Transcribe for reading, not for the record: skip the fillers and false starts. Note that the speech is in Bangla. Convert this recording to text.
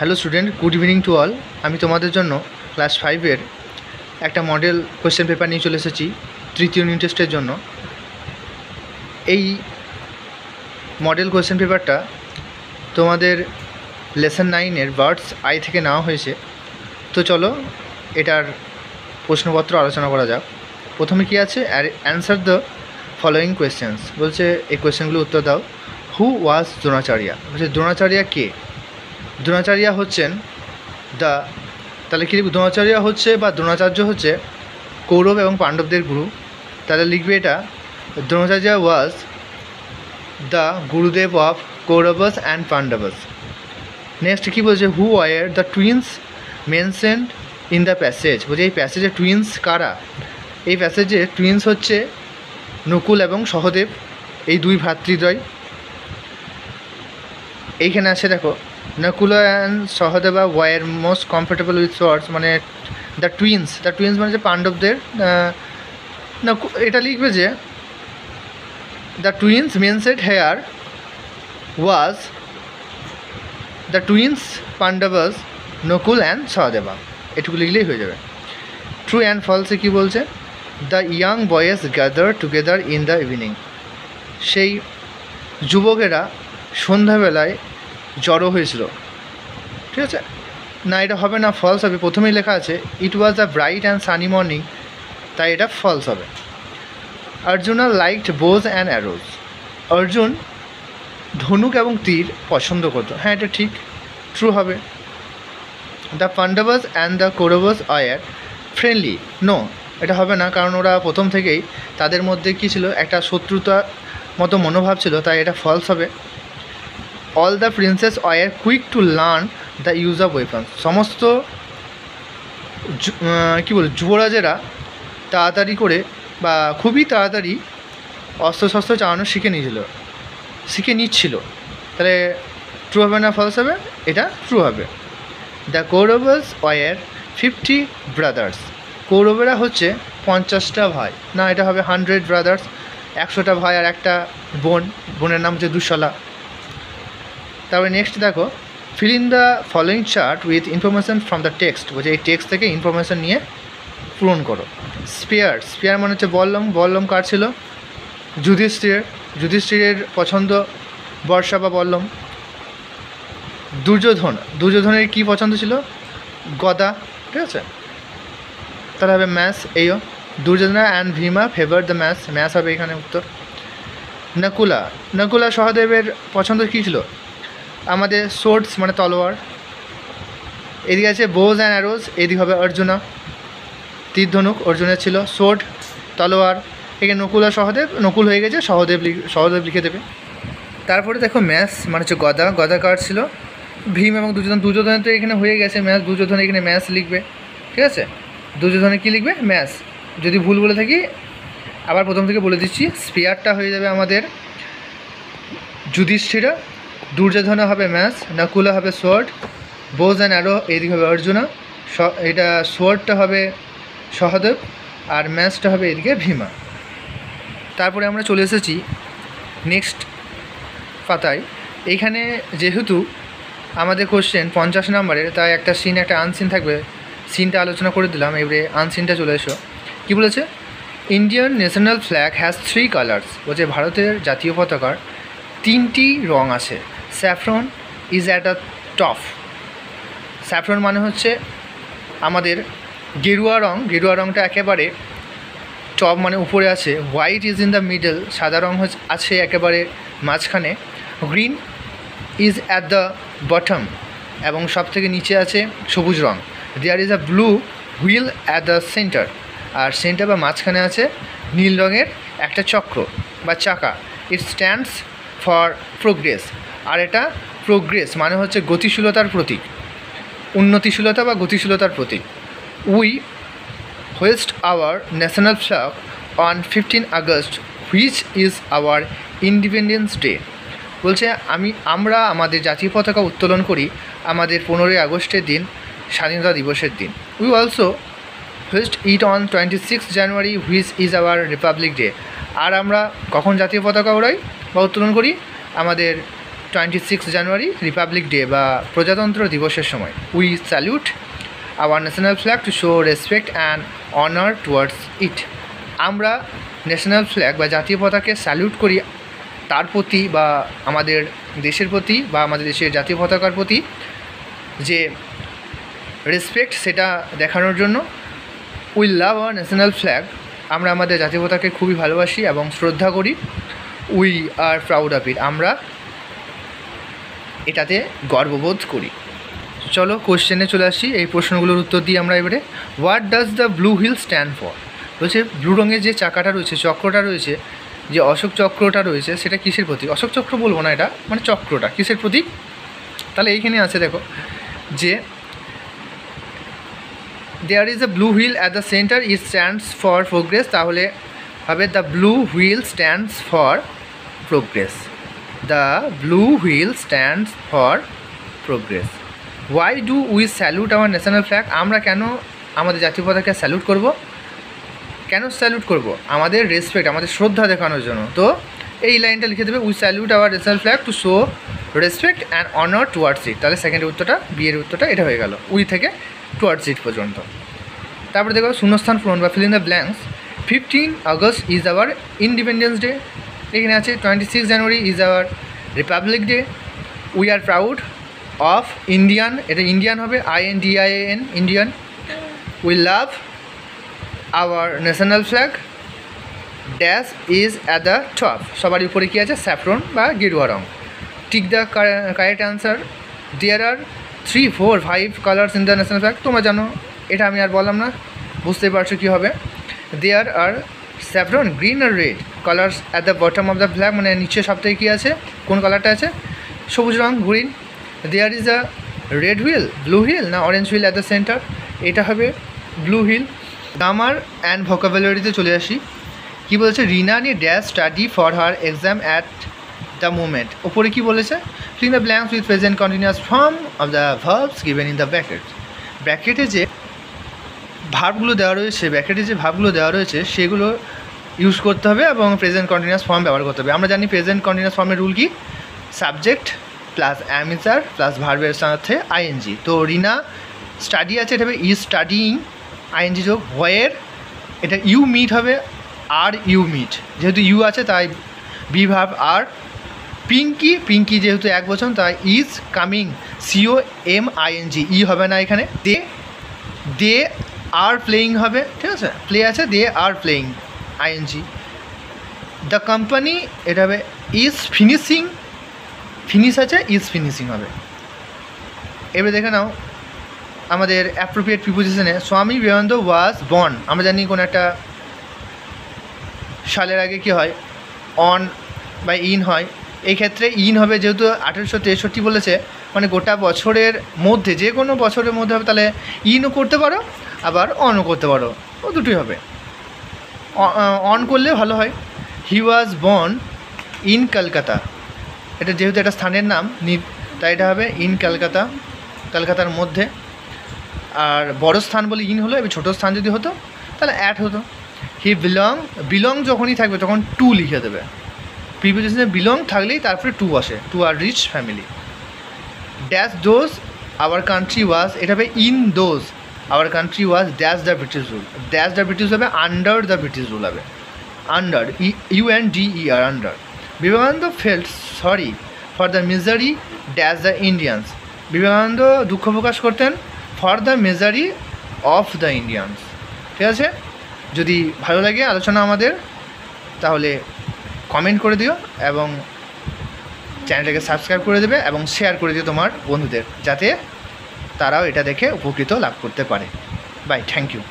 Hello student, good evening to all. আমি তোমাদের জন্য ক্লাস 5-এর একটা মডেল কোয়েশ্চেন পেপার নিয়ে চলে এসেছি তৃতীয় ইউনিট টেস্টের জন্য। এই মডেল কোয়েশ্চেন পেপারটা তোমাদের লেসন 9-এর বার্ডস আই থেকে নেওয়া হয়েছে। তো চলো এটার প্রশ্নপত্র আলোচনা করা যাক। প্রথমে কি আছে, অ্যান্সার দ্য ফলোয়িং কোয়েশ্চেন্স। বলছে এই কোয়েশ্চেনগুলো উত্তর দাও। হু ওয়াজ দ্রোণাচার্য? বলছে দ্রোণাচার্য কে? দ্রোণাচার্য হচ্ছেন তাহলে কি লিখব? দ্রোণাচার্য হচ্ছে বা দ্রোণাচার্য হচ্ছে কৌরব এবং পাণ্ডবদের গুরু। তাহলে লিখবে এটা, Dronacharya was the gurudev of Kauravas and Pandavas. Next কী বলছে, who were the twins mentioned in the passage. বলছে এই প্যাসেজে টুইন্স কারা? এই প্যাসেজে টুইন্স হচ্ছে নকুল এবং সহদেব, এই দুই ভ্রাতৃদ্বয়। এইখানে আছে দেখো, Nakul and Sahadeva were most comfortable with swords, মানে দ্য টুইন্স মানে যে পাণ্ডবদের, এটা লিখবে যে the twins mentioned here was the twins Pandavas Nakul and Sahadeva. এটুকু লিখলেই হয়ে যাবে। ট্রু অ্যান্ড ফলসে কী বলছে, the young boys gather together in the evening. সেই যুবকেরা সন্ধ্যাবেলায় জড়ো হয়েছিল। ঠিক আছে, না এটা হবে না, ফলস হবে। প্রথমেই লেখা আছে it was a bright and sunny morning, তাই এটা ফলস হবে। Arjuna liked bows and arrows. Arjun ধনুক এবং তীর পছন্দ করতো, হ্যাঁ এটা ঠিক, ট্রু হবে। The Pandavas and the Kauravas are friendly, no এটা হবে না, কারণ ওরা প্রথম থেকেই তাদের মধ্যে কী ছিল, একটা শত্রুতার মতো মনোভাব ছিল, তাই এটা ফলস হবে। All the princes are quick to learn the use of weapons. সমস্ত যুবরাজেরা তাড়াতাড়ি করে বা খুবই তাড়াতাড়ি অস্ত্রশস্ত্র চালানো শিখে নিচ্ছিল। তাহলে ট্রু হবে না ফলস হবে? এটা ট্রু হবে। The Kauravas R 50 brothers. কৌরবেরা হচ্ছে 50টা ভাই, না এটা হবে 100 ব্রাদার্স, 100টা ভাই আর একটা বোনের নাম হচ্ছে দুঃশলা। তারপরে নেক্সট দেখো, feel in the following chart with information from the text. বলছে এই টেক্সট থেকে ইনফরমেশান নিয়ে পূরণ করো। স্পিয়ার মানে হচ্ছে বল্লম কার ছিল? যুধিষ্ঠিরের পছন্দ বর্ষা বা বল্লম। দুর্যোধনের কী পছন্দ ছিল? গদা। ঠিক আছে, তাহলে হবে ম্যাথ। এইও Duryodhana and Bhima favour the math হবে এখানে উত্তর। নকুলা সহদেবের পছন্দ কী ছিল? আমাদের সোর্ডস মানে তলোয়ার। এদিকে আছে বোজ অ্যান্ড অ্যারোজ, এদিকে হবে অর্জুনা, তীর ধনুক অর্জুনের ছিল, সোর্ড তলোয়ার। এখানে নকুল আর সহদেব, নকুল হয়ে গেছে, সহদেব লিখে দেবে। তারপরে দেখো ম্যাথ মানে হচ্ছে গদা কার ছিল? ভীম এবং দুর্যোধনের তো এখানে হয়ে গেছে ম্যাথ, দুর্যোধন এখানে ম্যাথ লিখবে। ঠিক আছে, দুর্যোধনে কী লিখবে? ম্যাথ। যদি ভুল বলে থাকি আবার প্রথম থেকে বলে দিচ্ছি, স্পিয়ারটা হয়ে যাবে আমাদের যুধিষ্ঠিরা, দুর্যোধনে হবে ম্যাথ, নকুলা হবে সোয়ার্ড, বোজ অ্যান্ড অ্যারো এদিকে হবে অর্জুনা, এটা সোয়ার্ডটা হবে সহদেব আর ম্যাথটা হবে এদিকে ভীমা। তারপরে আমরা চলে এসেছি নেক্সট পাতায়। এইখানে যেহেতু আমাদের কোশ্চেন 50 নম্বরের, তাই একটা সিন একটা আনসিন থাকবে, সিনটা আলোচনা করে দিলাম। এবারে আনসিনটা চলে এসো। কী বলেছে, Indian national flag has 3 colours. বলছে ভারতের জাতীয় পতাকার 3টি রং আছে। Saffron is at a top. Saffron মানে হচ্ছে আমাদের গেরুয়া রঙটা একেবারে টপ মানে উপরে আছে। White is in the middle, সাদা রং আছে একেবারে মাঝখানে। Green is at the bottom, এবং সব থেকে নিচে আছে সবুজ রং। There is a blue wheel at the centre, আর সেন্টার বা মাঝখানে আছে নীল রঙের একটা চক্র বা চাকা। ইট স্ট্যান্ডস ফর প্রোগ্রেস, আর এটা প্রোগ্রেস মানে হচ্ছে গতিশীলতার প্রতীক, উন্নতিশীলতা বা গতিশীলতার প্রতীক। We hoist our national flag on 15 August which is our independence day. বলছে আমরা আমাদের জাতীয় পতাকা উত্তোলন করি আমাদের 15ই আগস্টের দিন, স্বাধীনতা দিবসের দিন। We also hoist it on 26 January which is our Republic Day. আর আমরা কখন জাতীয় পতাকা ওড়াই বা উত্তোলন করি? আমাদের 26 জানুয়ারি রিপাবলিক ডে বা প্রজাতন্ত্র দিবসের সময় we salute our national flag to show respect and honour towards ইট। আমরা ন্যাশনাল ফ্ল্যাগ বা জাতীয় পতাকাকে স্যালুট করি তার প্রতি বা আমাদের দেশের প্রতি বা আমাদের দেশের জাতীয় পতাকার প্রতি যে রেসপেক্ট সেটা দেখানোর জন্য। We love our national flag, আমরা আমাদের জাতীয় পতাকাকে খুবই ভালোবাসি এবং শ্রদ্ধা করি। We are proud of it, আমরা এটাতে গর্ববোধ করি। চলো কোশ্চেনে চলে আসি, এই প্রশ্নগুলোর উত্তর দিই আমরা এবারে। What does the blue wheel stand for? বলছে ব্লু রঙের যে চাকাটা রয়েছে, চক্রটা রয়েছে, যে অশোক চক্রটা রয়েছে, সেটা কিসের প্রতীক? অশোক চক্র বলবো না, এটা মানে চক্রটা কিসের প্রতীক? তাহলে এইখানে আছে দেখো যে there is a blue wheel at the centre, it stands for progress. তাহলে হবে the blue wheel stands for progress. The blue wheel stands for progress. Why do we salute our national flag? আমরা কেন আমাদের জাতীয় পতাকাকে স্যালুট করব? কেন স্যালুট করব? আমাদের রেসপেক্ট, আমাদের শ্রদ্ধা দেখানোর জন্য। তো এই লাইনটা লিখে দেবে, we salute our national flag to show respect and honour towards ইট। তাহলে সেকেন্ডের উত্তরটা, বিয়ের উত্তরটা এটা হয়ে গেল, উই থেকে টুয়ার্ডস ইট পর্যন্ত। তারপরে দেখো শূন্যস্থান পূরণ বা fill in the blanks. 15 August is our independence Day. এখানে আছে 26 January is our Republic Day. We are proud of Indian, এটা ইন্ডিয়ান হবে, INDIAN, Indian. We love our national flag, dash is at the top. সবার উপরে কী আছে? স্যাফরন বা গেরুয়া রং। Tick the correct answer. There are 3, 4, 5 colours in the national flag. তোমরা জানো, এটা আমি আর বললাম না, বুঝতেই পারছো কী হবে। দেয়ার আর স্যাফরন, গ্রিন আর red colours at the bottom of the flag, মানে নিচে সবথেকে কী আছে, কোন কালারটা আছে? সবুজ রং, green. There is a red wheel, blue wheel না orange wheel at the centre? এটা হবে ব্লু হুইল। গ্রামার অ্যান্ড ভোকাবুলারিতে চলে আসি। কী বলেছে? রিনা নি dash study for her exam at the moment. ওপরে কী বলেছে? Fill in the blanks with present continuous form of the verbs given in the bracket. ব্র্যাকেটে যে ভার্বগুলো দেওয়া রয়েছে, ব্র্যাকেটে যে ভার্বগুলো দেওয়া রয়েছে সেগুলো ইউজ করতে হবে এবং প্রেজেন্ট কন্টিনিউয়াস ফর্ম ব্যবহার করতে হবে। আমরা জানি প্রেজেন্ট কন্টিনিউয়াস ফর্মের রুল কি? সাবজেক্ট প্লাস অ্যামিজার প্লাস ভার্বের সাথে ING। তো রিনা স্টাডি আছে, এটা হবে ইজ স্টাডিং, ING যোগ হোয়ার, এটা ইউ মিট হবে, আর ইউ মিট, যেহেতু ইউ আছে তাই বি ভার্ব আর। পিঙ্কি, পিঙ্কি যেহেতু এক বচন তাই ইজ কামিং, COMING, ই হবে না এখানে। দে আর প্লেয়িং হবে, ঠিক আছে, প্লে আছে, they are playing, ING। The company, এটা হবে ইজ ফিনিশিং, ফিনিশ আছে, ইজ ফিনিশিং হবে। এবারে দেখে নাও আমাদের appropriate প্রিপোজিশনে। Swami Vivekananda was born, আমরা জানি কোনো একটা সালের আগে কী হয়? অন বা ইন হয়। এই ক্ষেত্রে ইন হবে, যেহেতু 1863 বলেছে, মানে গোটা বছরের মধ্যে, যে কোনো বছরের মধ্যে হবে, তাহলে ইনও করতে পারো আবার অনও করতে পারো, ও দুটোই হবে। অন করলে ভালো হয়। হি ওয়াজ বর্ন ইন কলকাতা, এটা যেহেতু একটা স্থানের নাম তাই এটা হবে ইন কলকাতা, কলকাতার মধ্যে। আর বড় স্থান বলে ইন হলো, এবার ছোটো স্থান যদি হতো তাহলে অ্যাট হতো। হি বিলং যখনই থাকবে তখন টু লিখে দেবে। প্রিপোজিশনে বিলং থাকলেই তারপরে টু আসে, টু আর rich family. Dash those our country was, এটা হবে in those our country was dash the British rule. Dash the British হবে আন্ডার দ্য ব্রিটিশ রুল হবে, under, UNDER, under. Vivekananda felt sorry for the misery dash the Indians. Vivekananda দুঃখ প্রকাশ করতেন for the misery of the Indians. ঠিক আছে, যদি ভালো লাগে আলোচনা আমাদের তাহলে কমেন্ট করে দিও এবং চ্যানেলটাকে সাবস্ক্রাইব করে দেবে এবং শেয়ার করে দিও তোমার বন্ধুদের, যাতে তারাও এটা দেখে উপকৃত লাভ করতে পারে। Bye, thank you.